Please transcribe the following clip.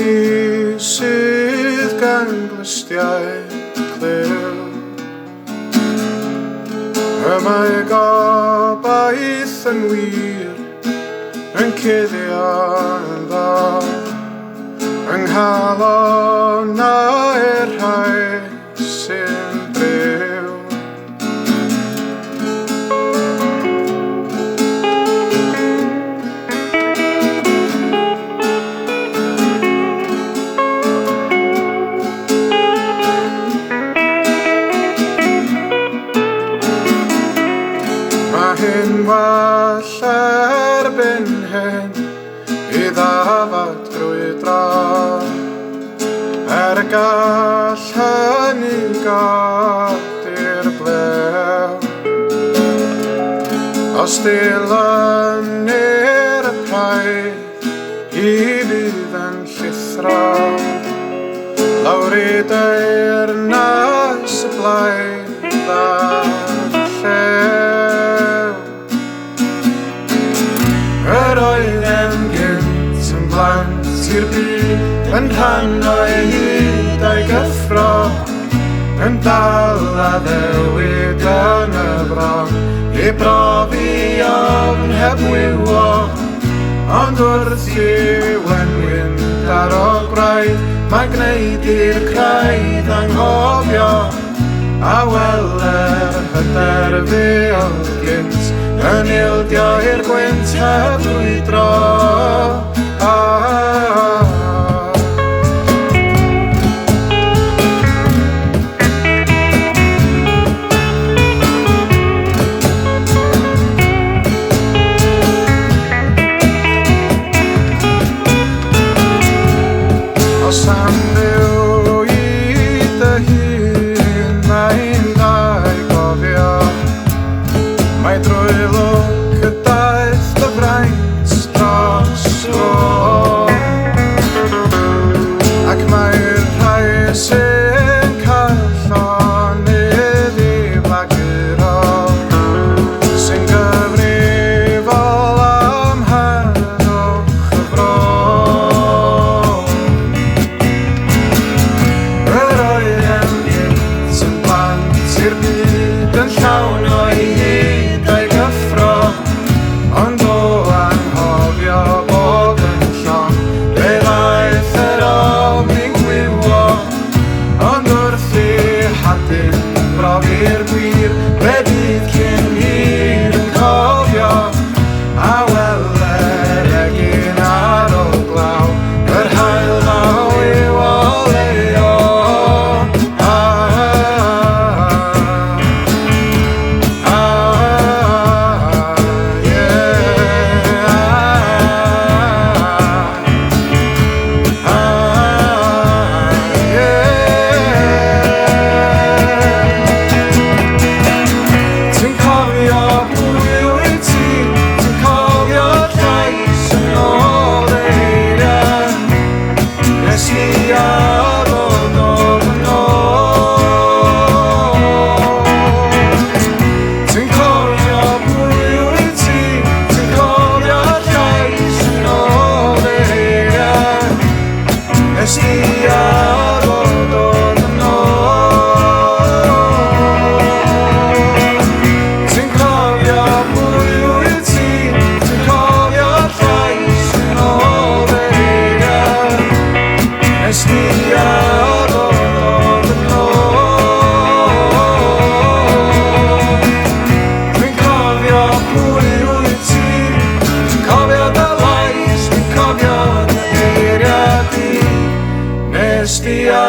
ti sydd gan glystiau clyw. Y mae gobaith yn wir yn cuddio yn dda, yng nghalon i'r rhai sy'n byw. Mae hyn well erbyn hyn i ddafad grwydro, gall hynny godi'r blew. Os dilynir y praeth i fydd yn llithro, lawr i deyrnas y blaen ddar llew. Yr oeddem gynt yn blant i'r byd yn rhan o'i hyd a'i gyffro, yn dal a ddewid yn y bron i brofi ofn heb wywo. Ond wrth i'w enwynt ar o gwraidd, mae'n gwneud i'r craidd anghofio, a weler hyder fi o'r gynt yn ildio i'r gwynt heb rwydro. Os am byw i dy hun, mae'n dda i gofio, mae drwy lwc y daeth dy fraint dros dro. Ac mae'r rhai sy'n cael llonydd i flaguro, sy'n gyfrifol am heddwch y bro. I'r byd yn llawn o'i hyd a'i gyffro, ond o anghofio bod yn llon fe ddaeth yr ofni'n gwywo. Ond wrth i hadyn brofi'r gwir, fe bydd cyn hir yn cofio, a weler egin ar ôl glaw, yr hael ddaw i'w oleo. Nestia